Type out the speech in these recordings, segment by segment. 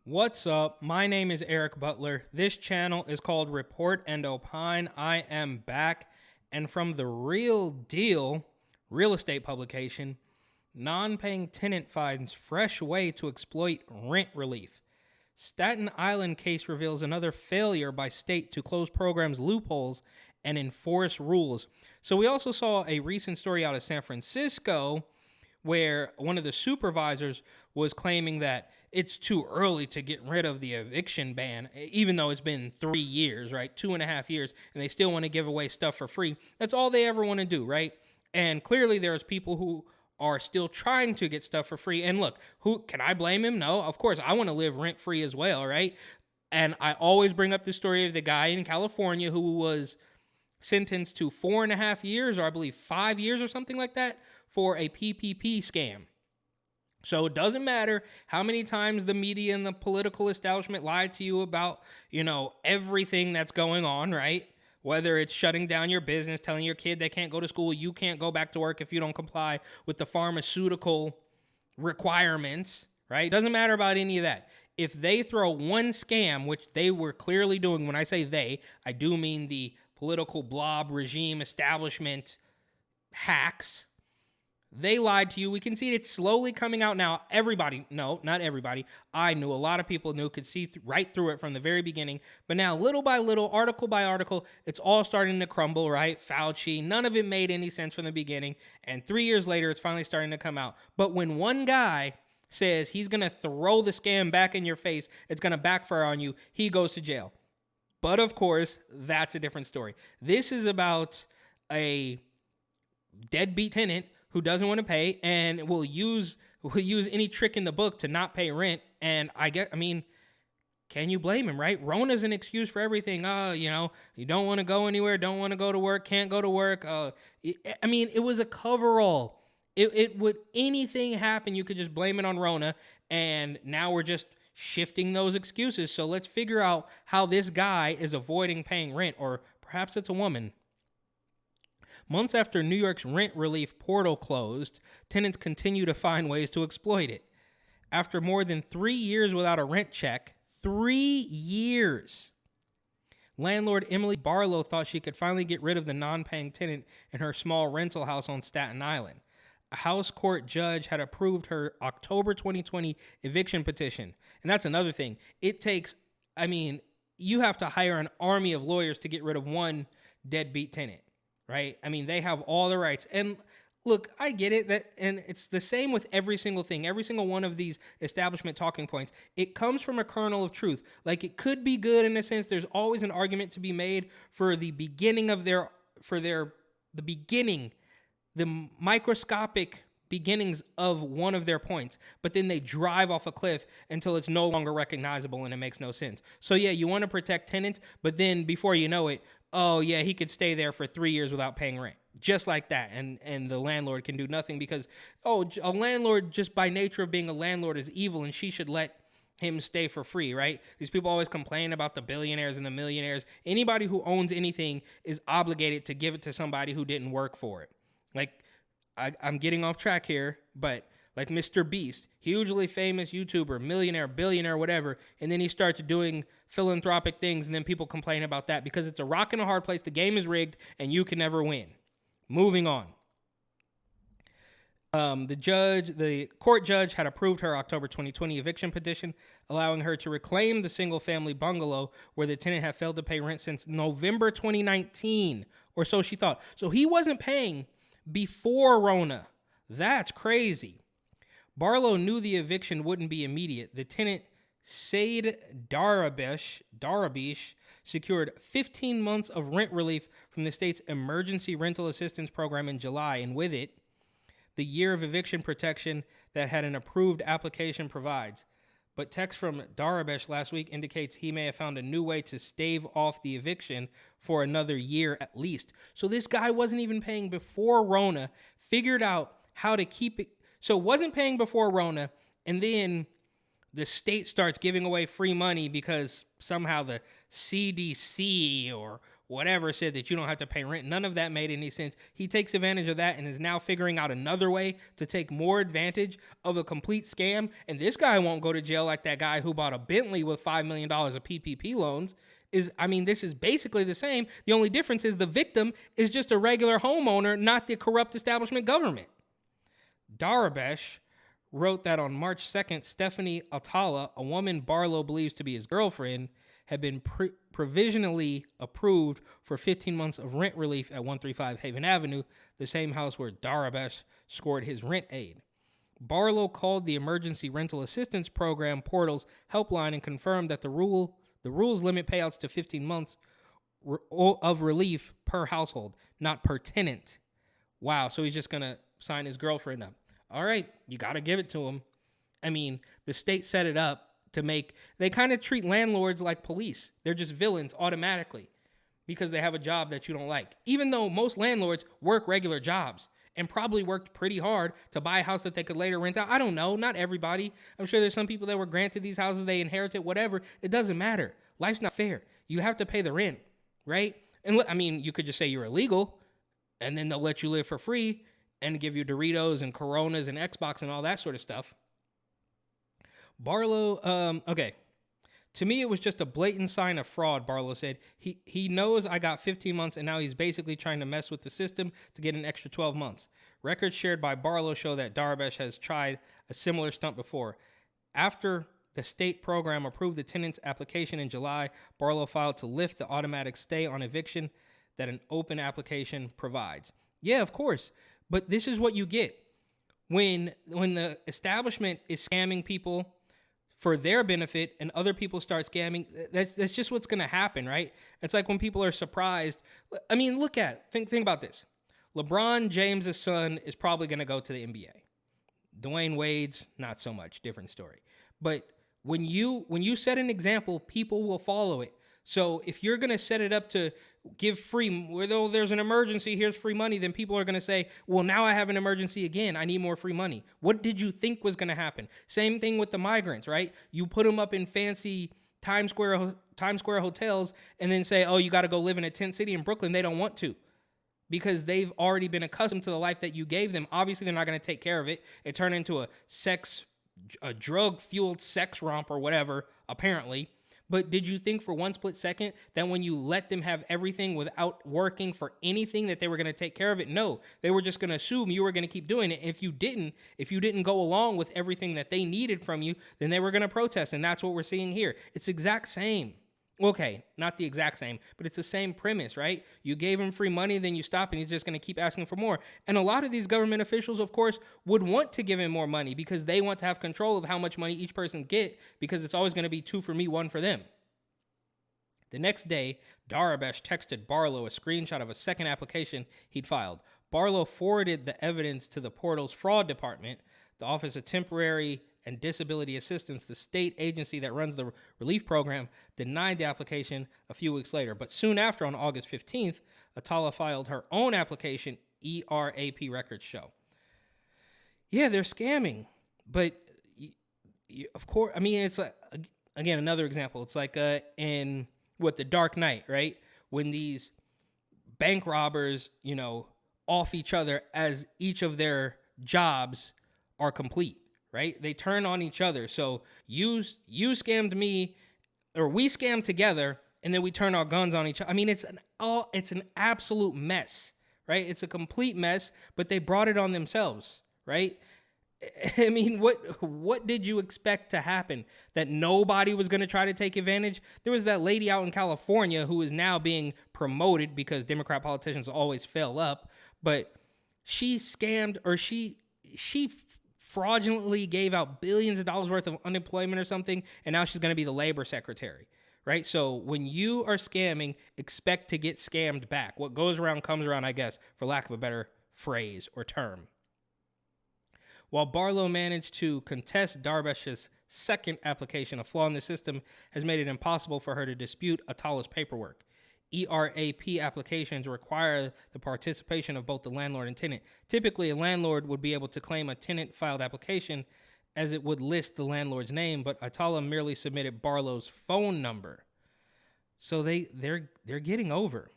What's up? My name is Eric Butler. This channel is called Report and Opine. I am back, and from the Real Deal real estate publication, non-paying tenant finds fresh way to exploit rent relief. Staten Island case reveals another failure by state to close programs loopholes and enforce rules. So we also saw a recent story out of San Francisco where one of the supervisors was claiming that it's too early to get rid of the eviction ban, even though it's been 3 years, right? 2.5 years, and they still want to give away stuff for free. That's all they ever want to do, right? And clearly there's people who are still trying to get stuff for free. And look, who can I blame him? No, of course, I want to live rent free as well, right? And I always bring up the story of the guy in California who was sentenced to 4.5 years, or I believe 5 years or something like that, for a PPP scam. So it doesn't matter how many times the media and the political establishment lied to you about, everything that's going on, right? Whether it's shutting down your business, telling your kid they can't go to school, you can't go back to work if you don't comply with the pharmaceutical requirements, right? It doesn't matter about any of that. If they throw one scam, which they were clearly doing, when I say they, I do mean the political blob regime establishment hacks. They lied to you. We can see it's slowly coming out now. Everybody, no, not everybody. I knew, a lot of people knew, could see right through it from the very beginning. But now, little by little, article by article, it's all starting to crumble, right? Fauci, none of it made any sense from the beginning. And 3 years later, it's finally starting to come out. But when one guy says he's going to throw the scam back in your face, it's going to backfire on you, he goes to jail. But of course, that's a different story. This is about a deadbeat tenant who doesn't want to pay and will use any trick in the book to not pay rent. And can you blame him, right? Rona's an excuse for everything. You don't want to go anywhere, don't want to go to work, can't go to work. It was a coverall. It would, anything happen, you could just blame it on Rona. And now we're just shifting those excuses. So let's figure out how this guy is avoiding paying rent, or perhaps it's a woman. Months after New York's rent relief portal closed, tenants continue to find ways to exploit it. After more than 3 years without a rent check, 3 years, landlord Emily Barlow thought she could finally get rid of the non-paying tenant in her small rental house on Staten Island. A house court judge had approved her October 2020 eviction petition. And that's another thing. It takes, you have to hire an army of lawyers to get rid of one deadbeat tenant. Right? They have all the rights. And look, I get it, and it's the same with every single thing, every single one of these establishment talking points. It comes from a kernel of truth. Like, it could be good in a sense. There's always an argument to be made for the beginning of the microscopic beginnings of one of their points, but then they drive off a cliff until it's no longer recognizable and it makes no sense. So yeah, you want to protect tenants, but then before you know it, oh yeah, he could stay there for 3 years without paying rent. Just like that. And the landlord can do nothing because, a landlord just by nature of being a landlord is evil and she should let him stay for free, right? These people always complain about the billionaires and the millionaires. Anybody who owns anything is obligated to give it to somebody who didn't work for it. Like, I'm getting off track here, but like Mr. Beast, hugely famous YouTuber, millionaire, billionaire, whatever, and then he starts doing philanthropic things, and then people complain about that because it's a rock and a hard place. The game is rigged, and you can never win. Moving on. The court judge had approved her October 2020 eviction petition, allowing her to reclaim the single-family bungalow where the tenant had failed to pay rent since November 2019, or so she thought. So he wasn't paying before Rona. That's crazy. Barlow knew the eviction wouldn't be immediate. The tenant, Said Darabish, secured 15 months of rent relief from the state's emergency rental assistance program in July, and with it, the year of eviction protection that had an approved application provides. But text from Darabish last week indicates he may have found a new way to stave off the eviction for another year at least. So this guy wasn't even paying before Rona, figured out how to keep it. So wasn't paying before Rona, and then the state starts giving away free money because somehow the CDC or whatever said that you don't have to pay rent. None of that made any sense. He takes advantage of that and is now figuring out another way to take more advantage of a complete scam. And this guy won't go to jail like that guy who bought a Bentley with $5 million of PPP loans. This is basically the same. The only difference is the victim is just a regular homeowner, not the corrupt establishment government. Darabesh wrote that on March 2nd, Stephanie Atala, a woman Barlow believes to be his girlfriend, had been provisionally approved for 15 months of rent relief at 135 Haven Avenue, the same house where Darabesh scored his rent aid. Barlow called the Emergency Rental Assistance Program Portal's helpline and confirmed that the rules limit payouts to 15 months of relief per household, not per tenant. Wow, so he's just going to sign his girlfriend up. All right, you got to give it to him. I mean, the state set it up they kind of treat landlords like police. They're just villains automatically because they have a job that you don't like. Even though most landlords work regular jobs and probably worked pretty hard to buy a house that they could later rent out. I don't know, not everybody. I'm sure there's some people that were granted these houses, they inherited, whatever. It doesn't matter. Life's not fair. You have to pay the rent, right? And you could just say you're illegal and then they'll let you live for free and give you Doritos and Coronas and Xbox and all that sort of stuff. Barlow, okay. To me, it was just a blatant sign of fraud, Barlow said. He knows I got 15 months, and now he's basically trying to mess with the system to get an extra 12 months. Records shared by Barlow show that Darabesh has tried a similar stunt before. After the state program approved the tenant's application in July, Barlow filed to lift the automatic stay on eviction that an open application provides. Yeah, of course. But this is what you get. When the establishment is scamming people for their benefit and other people start scamming, that's just what's going to happen, right? It's like when people are surprised. I mean, think about this. LeBron James' son is probably going to go to the NBA. Dwayne Wade's not so much, different story. But when you set an example, people will follow it. So if you're going to set it up to give free, whether there's an emergency, here's free money, then people are going to say, well, now I have an emergency again. I need more free money. What did you think was going to happen? Same thing with the migrants, right? You put them up in fancy Times Square hotels and then say, oh, you got to go live in a tent city in Brooklyn. They don't want to because they've already been accustomed to the life that you gave them. Obviously, they're not going to take care of it. It turned into a drug-fueled sex romp or whatever, apparently. But did you think for one split second that when you let them have everything without working for anything that they were going to take care of it? No, they were just going to assume you were going to keep doing it. If you didn't go along with everything that they needed from you, then they were going to protest. And that's what we're seeing here. It's the exact same. Okay, not the exact same, but it's the same premise, right? You gave him free money, then you stop, and he's just going to keep asking for more. And a lot of these government officials, of course, would want to give him more money because they want to have control of how much money each person get because it's always going to be 2 for me, 1 for them. The next day, Darabesh texted Barlow a screenshot of a second application he'd filed. Barlow forwarded the evidence to the portal's fraud department, the Office of Temporary and Disability Assistance, the state agency that runs the relief program, denied the application a few weeks later. But soon after, on August 15th, Atala filed her own application, ERAP records show. Yeah, they're scamming. But, of course, I mean, it's, again, another example. It's like in The Dark Knight, right? When these bank robbers, off each other as each of their jobs are complete. Right? They turn on each other. So you scammed me, or we scammed together, and then we turn our guns on each other. I mean, it's an absolute mess, right? It's a complete mess, but they brought it on themselves, right? I mean, what did you expect to happen? That nobody was going to try to take advantage? There was that lady out in California who is now being promoted because Democrat politicians always fail up, but she scammed, or she fraudulently gave out billions of dollars worth of unemployment or something, and now she's going to be the labor secretary, right? So when you are scamming, expect to get scammed back. What goes around comes around, I guess, for lack of a better phrase or term. While Barlow managed to contest Darabesh's second application, a flaw in the system has made it impossible for her to dispute Atala's paperwork. ERAP applications require the participation of both the landlord and tenant. Typically, a landlord would be able to claim a tenant-filed application as it would list the landlord's name, but Atala merely submitted Barlow's phone number. So they're getting over.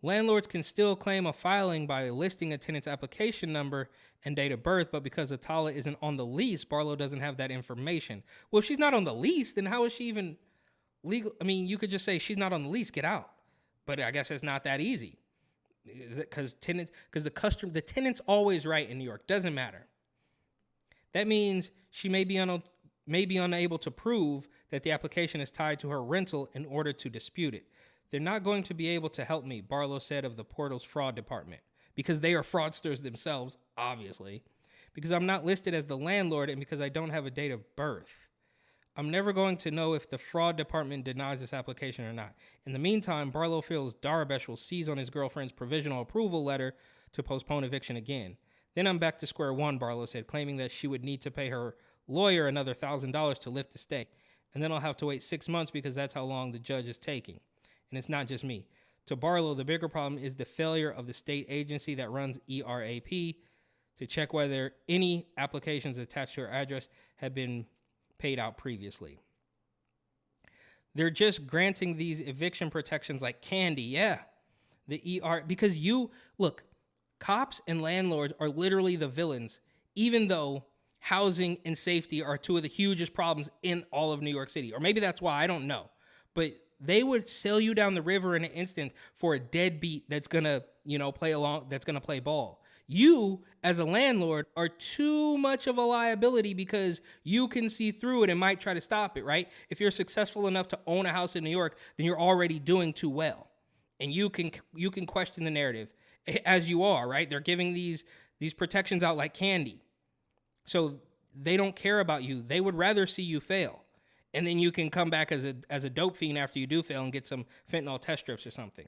Landlords can still claim a filing by listing a tenant's application number and date of birth, but because Atala isn't on the lease, Barlow doesn't have that information. Well, if she's not on the lease, then how is she even legal? I mean, you could just say she's not on the lease, get out. But I guess it's not that easy. Is it because the tenant's always right in New York? Doesn't matter. That means she may be unable to prove that the application is tied to her rental in order to dispute it. They're not going to be able to help me, Barlow said of the portal's fraud department, because they are fraudsters themselves, obviously, because I'm not listed as the landlord and because I don't have a date of birth. I'm never going to know if the fraud department denies this application or not. In the meantime, Barlow feels Darabesh will seize on his girlfriend's provisional approval letter to postpone eviction again. Then I'm back to square one, Barlow said, claiming that she would need to pay her lawyer another $1,000 to lift the stay. And then I'll have to wait 6 months because that's how long the judge is taking. And it's not just me. To Barlow, the bigger problem is the failure of the state agency that runs ERAP to check whether any applications attached to her address have been paid out previously. They're just granting these eviction protections like candy. Yeah. Because look, cops and landlords are literally the villains, even though housing and safety are two of the hugest problems in all of New York City. Or maybe that's why, I don't know. But they would sail you down the river in an instant for a deadbeat that's gonna, play along, that's gonna play ball. You, as a landlord, are too much of a liability because you can see through it and might try to stop it, right? If you're successful enough to own a house in New York, then you're already doing too well. And you can question the narrative as you are, right? They're giving these protections out like candy. So they don't care about you. They would rather see you fail. And then you can come back as a dope fiend after you do fail and get some fentanyl test strips or something.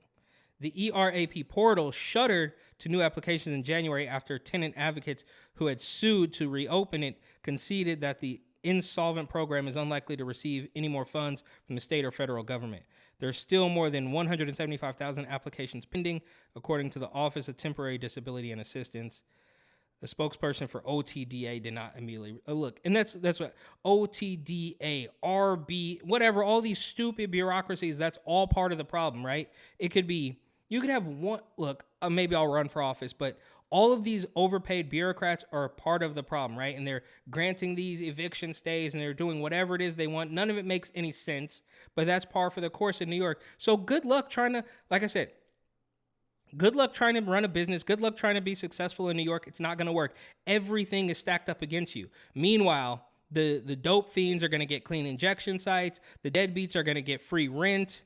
The ERAP portal shuttered to new applications in January after tenant advocates who had sued to reopen it conceded that the insolvent program is unlikely to receive any more funds from the state or federal government. There are still more than 175,000 applications pending, according to the Office of Temporary Disability and Assistance. The spokesperson for OTDA did not immediately look. And that's what OTDA, RB, whatever, all these stupid bureaucracies, that's all part of the problem, right? You could have one, maybe I'll run for office, but all of these overpaid bureaucrats are part of the problem, right? And they're granting these eviction stays and they're doing whatever it is they want. None of it makes any sense, but that's par for the course in New York. So good luck trying to, like I said, good luck trying to run a business. Good luck trying to be successful in New York. It's not going to work. Everything is stacked up against you. Meanwhile, the dope fiends are going to get clean injection sites. The deadbeats are going to get free rent.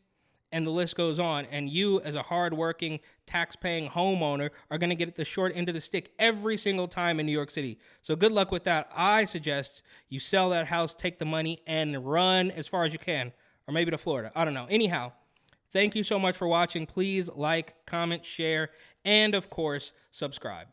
And the list goes on. And you, as a hardworking, tax-paying homeowner, are going to get the short end of the stick every single time in New York City. So good luck with that. I suggest you sell that house, take the money, and run as far as you can. Or maybe to Florida. I don't know. Anyhow, thank you so much for watching. Please like, comment, share, and of course, subscribe.